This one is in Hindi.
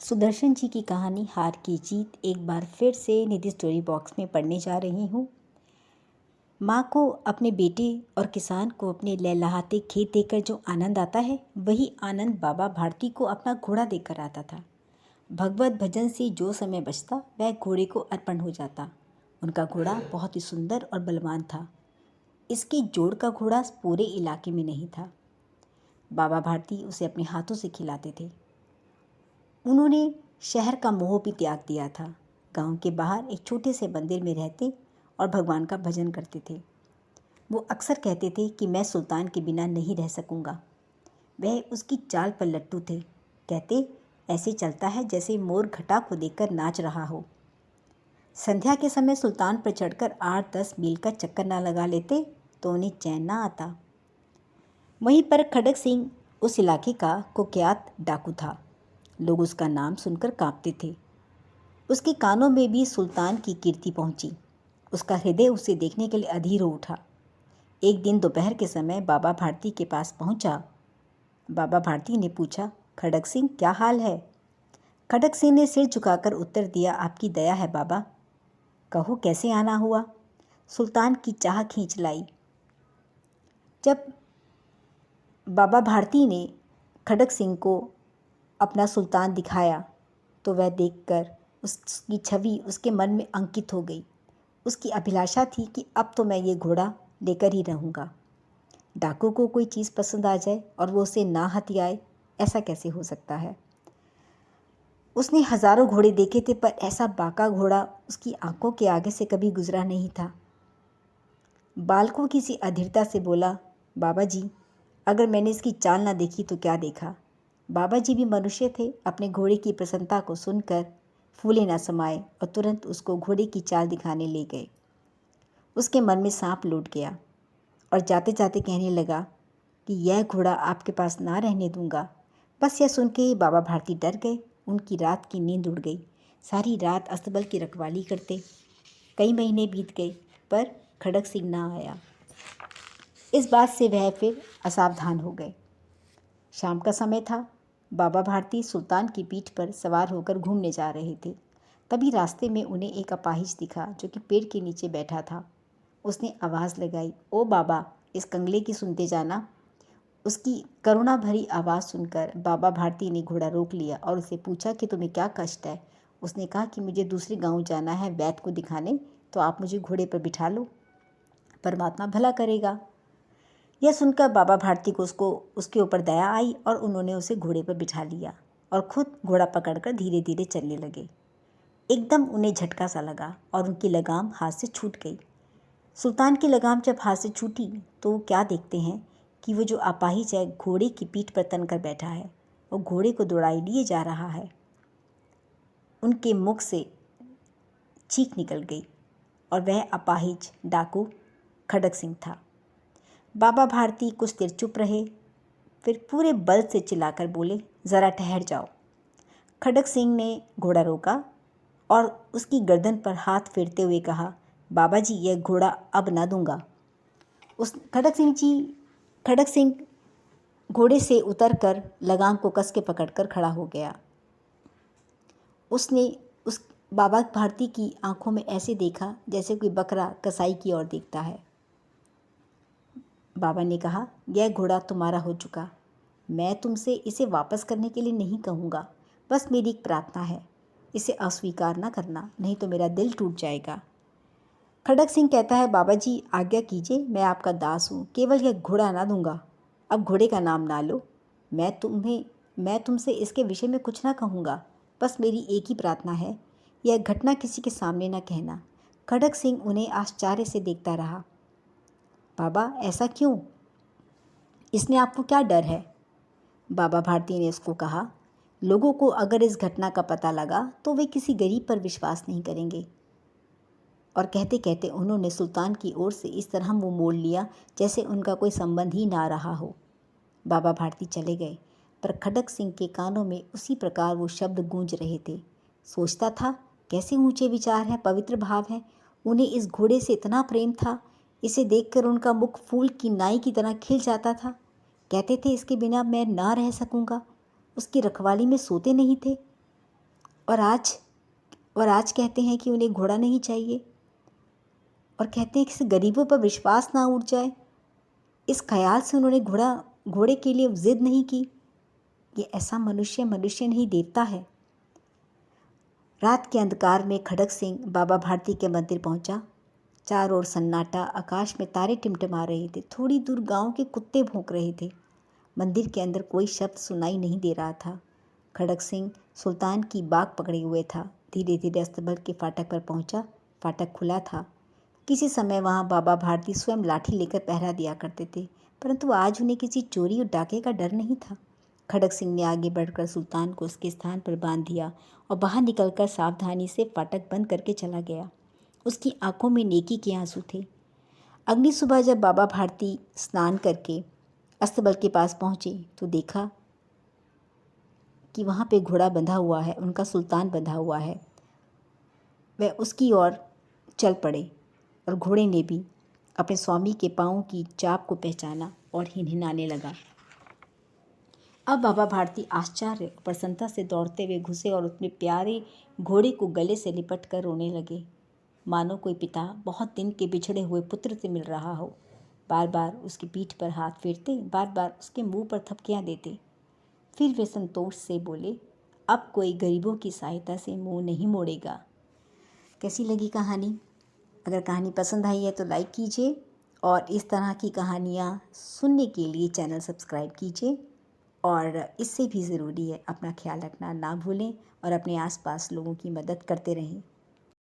सुदर्शन जी की कहानी हार की जीत एक बार फिर से निधि स्टोरी बॉक्स में पढ़ने जा रही हूँ। माँ को अपने बेटे और किसान को अपने लहलहाते खेत देखकर जो आनंद आता है, वही आनंद बाबा भारती को अपना घोड़ा देखकर आता था। भगवत भजन से जो समय बचता वह घोड़े को अर्पण हो जाता। उनका घोड़ा बहुत ही सुंदर और बलवान था। इसके जोड़ का घोड़ा पूरे इलाके में नहीं था। बाबा भारती उसे अपने हाथों से खिलाते थे। उन्होंने शहर का मोह भी त्याग दिया था। गांव के बाहर एक छोटे से मंदिर में रहते और भगवान का भजन करते थे। वो अक्सर कहते थे कि मैं सुल्तान के बिना नहीं रह सकूंगा। वह उसकी चाल पर लट्टू थे। कहते ऐसे चलता है जैसे मोर घटा को देखकर नाच रहा हो। संध्या के समय सुल्तान पर चढ़कर 8-10 मील का चक्कर ना लगा लेते तो उन्हें चैन ना आता। वहीं पर खड़ग सिंह उस इलाके का कुख्यात डाकू था। लोग उसका नाम सुनकर कांपते थे। उसके कानों में भी सुल्तान की कीर्ति पहुंची। उसका हृदय उसे देखने के लिए अधीर हो उठा। एक दिन दोपहर के समय बाबा भारती के पास पहुंचा। बाबा भारती ने पूछा, खड़ग सिंह क्या हाल है? खड़ग सिंह ने सिर झुकाकर उत्तर दिया, आपकी दया है बाबा। कहो कैसे आना हुआ? सुल्तान की चाह खींच लाई। जब बाबा भारती ने खड़ग सिंह को अपना सुल्तान दिखाया तो वह देखकर उसकी छवि उसके मन में अंकित हो गई। उसकी अभिलाषा थी कि अब तो मैं ये घोड़ा लेकर ही रहूँगा। डाकू को कोई चीज़ पसंद आ जाए और वो उसे ना हथियाए, ऐसा कैसे हो सकता है? उसने हज़ारों घोड़े देखे थे पर ऐसा बाका घोड़ा उसकी आंखों के आगे से कभी गुजरा नहीं था। बालकों की सी अधीरता से बोला, बाबा जी, अगर मैंने इसकी चाल ना देखी तो क्या देखा? बाबा जी भी मनुष्य थे। अपने घोड़े की प्रसन्नता को सुनकर फूले ना समाये और तुरंत उसको घोड़े की चाल दिखाने ले गए। उसके मन में सांप लौट गया और जाते जाते कहने लगा कि यह घोड़ा आपके पास ना रहने दूंगा। बस यह सुन के ही बाबा भारती डर गए। उनकी रात की नींद उड़ गई। सारी रात अस्तबल की रखवाली करते। कई महीने बीत गए पर खड़ग सिंह ना आया। इस बात से वह फिर असावधान हो गए। शाम का समय था। बाबा भारती सुल्तान की पीठ पर सवार होकर घूमने जा रहे थे। तभी रास्ते में उन्हें एक अपाहिज दिखा जो कि पेड़ के नीचे बैठा था। उसने आवाज़ लगाई, ओ बाबा, इस कंगले की सुनते जाना। उसकी करुणा भरी आवाज़ सुनकर बाबा भारती ने घोड़ा रोक लिया और उसे पूछा कि तुम्हें क्या कष्ट है? उसने कहा कि मुझे दूसरे गांव जाना है वैद्य को दिखाने, तो आप मुझे घोड़े पर बिठा लो, परमात्मा भला करेगा। यह सुनकर बाबा भारती को उसके ऊपर दया आई और उन्होंने उसे घोड़े पर बिठा लिया और खुद घोड़ा पकड़कर धीरे धीरे चलने लगे। एकदम उन्हें झटका सा लगा और उनकी लगाम हाथ से छूट गई। सुल्तान की लगाम जब हाथ से छूटी तो वो क्या देखते हैं कि वो जो अपाहिज है घोड़े की पीठ पर तनकर बैठा है और घोड़े को दौड़ाई लिए जा रहा है। उनके मुख से चीख निकल गई और वह अपाहिज डाकू खड़ग सिंह था। बाबा भारती कुछ देर चुप रहे, फिर पूरे बल से चिल्लाकर बोले, ज़रा ठहर जाओ। खड़ग सिंह ने घोड़ा रोका और उसकी गर्दन पर हाथ फेरते हुए कहा, बाबा जी, यह घोड़ा अब ना दूंगा। खड़ग सिंह घोड़े से उतरकर लगाम को कस के पकड़कर खड़ा हो गया। उसने उस बाबा भारती की आंखों में ऐसे देखा जैसे कोई बकरा कसाई की ओर देखता है। बाबा ने कहा, यह घोड़ा तुम्हारा हो चुका। मैं तुमसे इसे वापस करने के लिए नहीं कहूँगा। बस मेरी एक प्रार्थना है, इसे अस्वीकार ना करना, नहीं तो मेरा दिल टूट जाएगा। खड़ग सिंह कहता है, बाबा जी आज्ञा कीजिए, मैं आपका दास हूँ, केवल यह घोड़ा ना दूंगा। अब घोड़े का नाम ना लो। मैं तुमसे इसके विषय में कुछ ना कहूँगा। बस मेरी एक ही प्रार्थना है, यह घटना किसी के सामने ना कहना। खड़ग सिंह उन्हें आश्चर्य से देखता रहा। बाबा ऐसा क्यों? इसमें आपको क्या डर है? बाबा भारती ने उसको कहा, लोगों को अगर इस घटना का पता लगा तो वे किसी गरीब पर विश्वास नहीं करेंगे। और कहते कहते उन्होंने सुल्तान की ओर से इस तरह मुंह मोड़ लिया जैसे उनका कोई संबंध ही ना रहा हो। बाबा भारती चले गए पर खड़ग सिंह के कानों में उसी प्रकार वो शब्द गूंज रहे थे। सोचता था, कैसे ऊंचे विचार हैं, पवित्र भाव हैं। उन्हें इस घोड़े से इतना प्रेम था। इसे देखकर उनका मुख फूल की नाई की तरह खिल जाता था। कहते थे, इसके बिना मैं ना रह सकूंगा। उसकी रखवाली में सोते नहीं थे। और आज कहते हैं कि उन्हें घोड़ा नहीं चाहिए, और कहते हैं कि गरीबों पर विश्वास ना उठ जाए, इस ख्याल से उन्होंने घोड़े के लिए जिद नहीं की। ये ऐसा मनुष्य नहीं, देवता है। रात के अंधकार में खड़क सिंह बाबा भारती के मंदिर पहुंचा। चारों ओर सन्नाटा, आकाश में तारे टिमटिमा रहे थे। थोड़ी दूर गांव के कुत्ते भौंक रहे थे। मंदिर के अंदर कोई शब्द सुनाई नहीं दे रहा था। खड़क सिंह सुल्तान की बाग पकड़े हुए था। धीरे धीरे अस्तबल के फाटक पर पहुंचा। फाटक खुला था। किसी समय वहां बाबा भारती स्वयं लाठी लेकर पहरा दिया करते थे, परंतु आज उन्हें किसी चोरी और डाके का डर नहीं था। खड़क सिंह ने आगे बढ़कर सुल्तान को उसके स्थान पर बांध दिया और बाहर निकलकर सावधानी से फाटक बंद करके चला गया। उसकी आंखों में नेकी के आंसू थे। अगली सुबह जब बाबा भारती स्नान करके अस्तबल के पास पहुंचे तो देखा कि वहाँ पे घोड़ा बंधा हुआ है, उनका सुल्तान बंधा हुआ है। वह उसकी ओर चल पड़े और घोड़े ने भी अपने स्वामी के पाँव की चाप को पहचाना और हिनहिनाने लगा। अब बाबा भारती आश्चर्य और प्रसन्नता से दौड़ते हुए घुसे और अपने प्यारे घोड़े को गले से लिपट कर रोने लगे, मानो कोई पिता बहुत दिन के बिछड़े हुए पुत्र से मिल रहा हो। बार बार उसकी पीठ पर हाथ फेरते, बार बार उसके मुंह पर थपकियां देते। फिर वे संतोष से बोले, अब कोई गरीबों की सहायता से मुंह नहीं मोड़ेगा। कैसी लगी कहानी? अगर कहानी पसंद आई है तो लाइक कीजिए, और इस तरह की कहानियाँ सुनने के लिए चैनल सब्सक्राइब कीजिए। और इससे भी ज़रूरी है, अपना ख्याल रखना ना भूलें और अपने आसपास लोगों की मदद करते रहें।